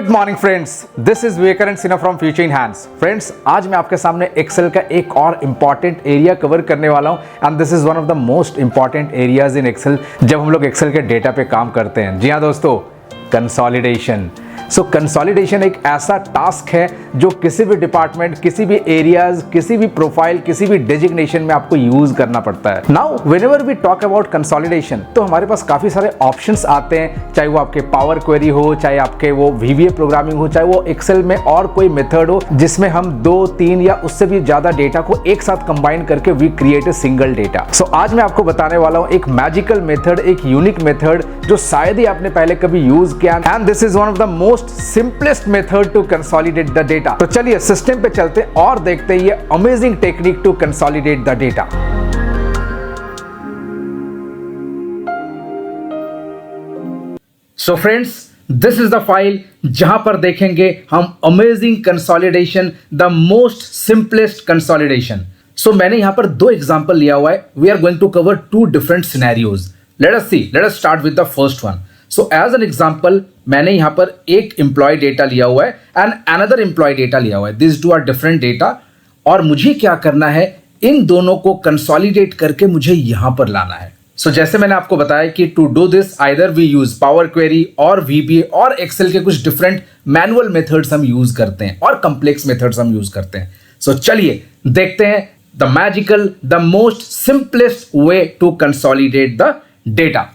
Morning friends, this is Vivekanand Sinha from future in hands. Friends, आज मैं आपके सामने एक्सेल का एक और इंपॉर्टेंट एरिया कवर करने वाला हूं and this is one of the most important areas in Excel जब हम लोग एक्सेल के डेटा पे काम करते हैं। जी हाँ दोस्तों, कंसोलिडेशन। सो कंसोलिडेशन एक ऐसा टास्क है जो किसी भी डिपार्टमेंट, किसी भी एरियाज, किसी भी प्रोफाइल, किसी भी डेजिग्नेशन में आपको यूज करना पड़ता है। Now whenever we talk about consolidation तो हमारे पास काफी सारे ऑप्शंस आते हैं, चाहे वो आपके पावर क्वेरी हो, चाहे आपके वो वीवीए प्रोग्रामिंग हो, चाहे वो एक्सेल में और कोई मेथड हो जिसमें हम 2, 3 या उससे भी ज्यादा डेटा को एक साथ कंबाइन करके we create a single data. So आज मैं आपको बताने वाला हूं एक मैजिकल मेथड, एक यूनिक मेथड जो शायद ही आपने पहले कभी यूज किया and this is one of the most simplest method to consolidate the data. तो चलिए सिस्टम पे चलते हैं और देखते हैं ये amazing technique to consolidate the data. So friends, this is the file जहां पर देखेंगे हम amazing consolidation, the most simplest consolidation. So मैंने यहां पर 2 एग्जांपल लिया हुआ है। We are going to cover 2 different scenarios. Let us start with the first one. So as an example मैंने यहां पर एक एम्प्लॉय डेटा लिया हुआ है एंड अनदर एम्प्लॉय डेटा लिया हुआ है। दिस 2 आर डिफरेंट डेटा और मुझे क्या करना है, इन दोनों को कंसोलिडेट करके मुझे यहां पर लाना है। सो जैसे मैंने आपको बताया कि to do this either we use power query और वीबीए और एक्सेल के कुछ डिफरेंट मैनुअल मेथड्स हम यूज करते हैं और कॉम्प्लेक्स मेथड्स हम यूज करते हैं। सो चलिए देखते हैं the magical, the most simplest way to consolidate the data.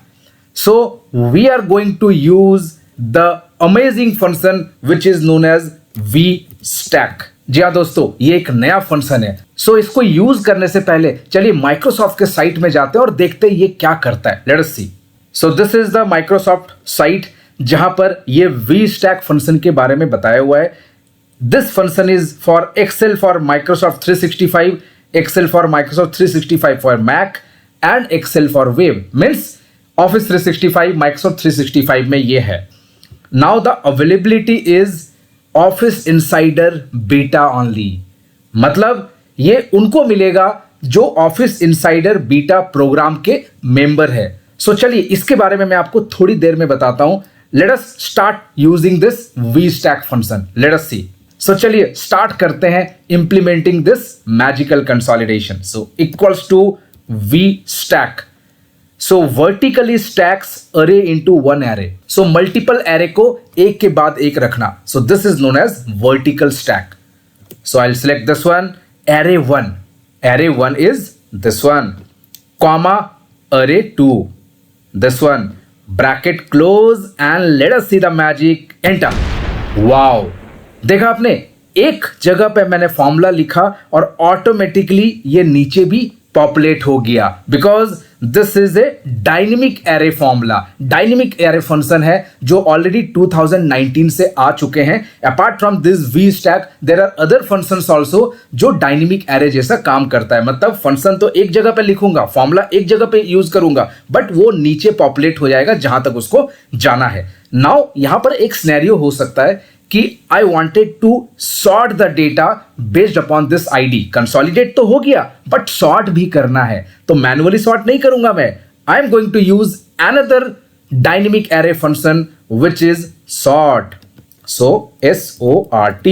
So we are going to use the amazing function which is known as VStack। जी हाँ दोस्तों, ये एक नया फंक्शन है। सो इसको यूज करने से पहले चलिए माइक्रोसॉफ्ट के साइट में जाते हैं और देखते हैं ये क्या करता है। Let us see. So this is the Microsoft site जहां पर ये VStack फंक्शन के बारे में बताया हुआ है। This function is for Excel for Microsoft 365, Excel for Microsoft 365 for Mac and Excel for web. Means office 365, Microsoft 365 में ये है। Now the availability is office insider beta only, मतलब ये उनको मिलेगा जो ऑफिस इनसाइडर बीटा प्रोग्राम के member है। सो चलिए इसके बारे में मैं आपको थोड़ी देर में बताता हूं। Let us start using this VStack function. Let us see. So चलिए स्टार्ट करते हैं implementing this magical consolidation. So equals to VStack। So vertically stacks array into one array. So multiple array को एक के बाद एक रखना. So this is known as vertical stack. So I'll select this one, array 1. Array 1 is this one, comma array 2. This one, bracket close and let us see the magic. Enter. Wow! देखा आपने, एक जगह पे मैंने formula लिखा और automatically ये नीचे भी पॉपुलेट हो गया because this is a dynamic array formula. Dynamic array function है जो ऑलरेडी 2019 से आ चुके हैं। Apart from this VStack there are other functions also जो डायनेमिक एरे जैसा काम करता है। मतलब फंक्शन तो एक जगह पे लिखूंगा, फॉर्मूला एक जगह पे यूज करूंगा, बट वो नीचे पॉपुलेट हो जाएगा जहां तक उसको जाना है। नाउ यहां पर एक सिनेरियो हो सकता है कि I wanted to sort the data based upon this ID। Consolidate तो हो गया बट सॉर्ट भी करना है, तो मैनुअली सॉर्ट नहीं करूंगा मैं। I am going to use another dynamic array function which is sort। So SORT,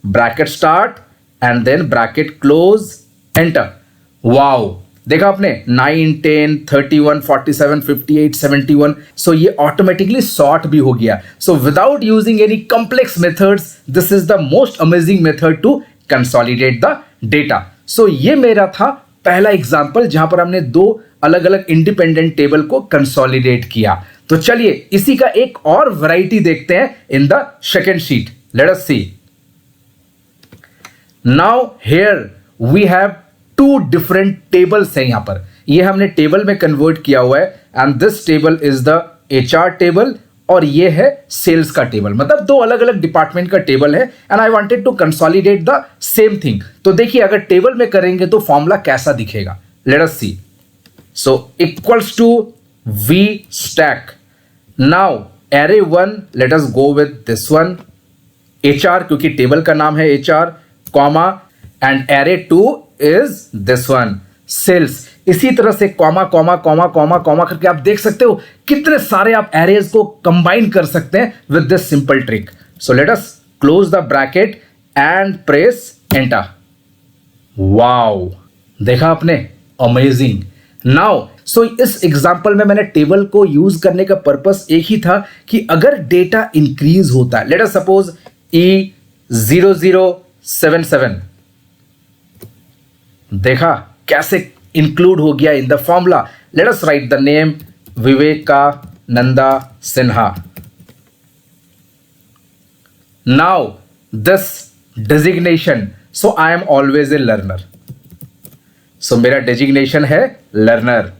bracket start and then bracket close, enter। wow, देखा आपने 9, 10, 31, 47, 58, 71। सो ये ऑटोमेटिकली सॉर्ट भी हो गया। So without using any complex methods, this is the most amazing method to consolidate the data. So ये मेरा था पहला एग्जांपल जहां पर हमने 2 अलग अलग इंडिपेंडेंट टेबल को कंसोलिडेट किया। तो चलिए इसी का एक और वैरायटी देखते हैं in the second sheet. Let us see. Now here we have 2 different tables हैं। यहां पर ये हमने टेबल में कन्वर्ट किया हुआ है and this table is the HR table और ये है सेल्स का टेबल। मतलब 2 अलग अलग डिपार्टमेंट का टेबल है and I wanted to consolidate the same thing. तो देखिए अगर टेबल में करेंगे तो फॉर्मूला कैसा दिखेगा। Let us see. So equals to VStack। Now array 1 let us go with this one, HR क्योंकि टेबल का नाम है HR, comma and array 2 is this one, sales। इसी तरह से comma comma comma comma comma करके आप देख सकते हो कितने सारे आप एरेज को कंबाइन कर सकते हैं with this simple trick. So let us close the bracket and press enter. Wow, देखा आपने, अमेजिंग. नाउ सो इस एग्जाम्पल में मैंने टेबल को यूज करने का पर्पस एक ही था कि अगर डेटा इंक्रीज होता है, लेट अस सपोज E0077, देखा कैसे इंक्लूड हो गया in the formula. Let us write the name Vivekananda Sinha. Now this designation, so I am always a learner. So मेरा डेजिग्नेशन है लर्नर.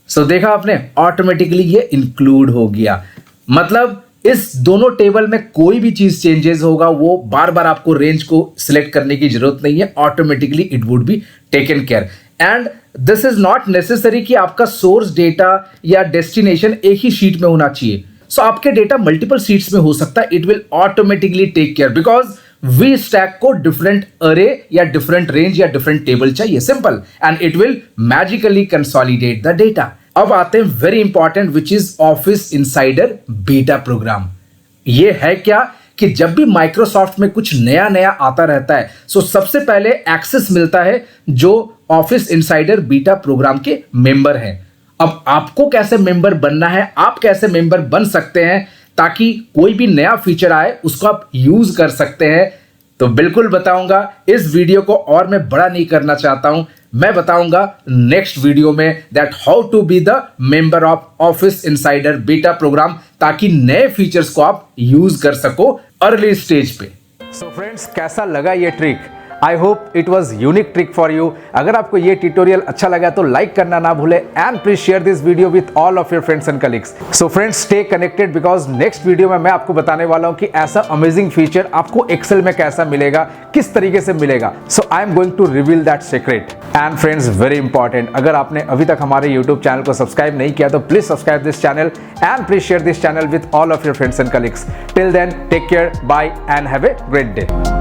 सो देखा आपने, ऑटोमेटिकली ये इंक्लूड हो गया. मतलब इस दोनों टेबल में कोई भी चीज चेंजेस होगा वो बार बार आपको रेंज को सिलेक्ट करने की जरूरत नहीं है, automatically it would be taken care. And this is not necessary कि आपका सोर्स डेटा या डेस्टिनेशन एक ही शीट में होना चाहिए. सो आपके डेटा मल्टीपल शीट्स में हो सकता है. It will automatically take care because V stack को डिफरेंट अरे या डिफरेंट रेंज या डिफरेंट टेबल चाहिए, simple, and it will magically consolidate the data. अब आते हैं very important which is office insider beta program. ये है क्या कि जब भी माइक्रोसॉफ्ट में कुछ नया नया आता रहता है, सो सबसे पहले एक्सेस मिलता है जो ऑफिस इनसाइडर बीटा प्रोग्राम के मेंबर हैं. अब आपको कैसे मेंबर बनना है, आप कैसे मेंबर बन सकते हैं ताकि कोई भी नया फीचर आए उसको आप यूज कर सकते हैं, तो बिल्कुल बताऊंगा. इस वीडियो को और मैं बड़ा नहीं करना चाहता हूं, मैं बताऊंगा नेक्स्ट वीडियो में that how to be the member of office insider beta program, ताकि नए फीचर्स को आप यूज कर सको अर्ली स्टेज पे. सो फ्रेंड्स, कैसा लगा ये trick? I hope it was unique trick for you. अगर आपको ये ट्यूटोरियल अच्छा लगा तो लाइक करना ना भूले and please share this video with all of your friends and colleagues. So friends, stay connected because next video में मैं आपको बताने वाला हूं कि ऐसा अमेजिंग फीचर आपको एक्सेल में कैसा मिलेगा, किस तरीके से मिलेगा. So I am going to reveal that secret. And friends, very important, अगर आपने अभी तक हमारे यूट्यूब चैनल को सब्सक्राइब नहीं किया तो please subscribe this channel and please share this channel with all of your friends and colleagues. Till then, take care, bye and have a great day.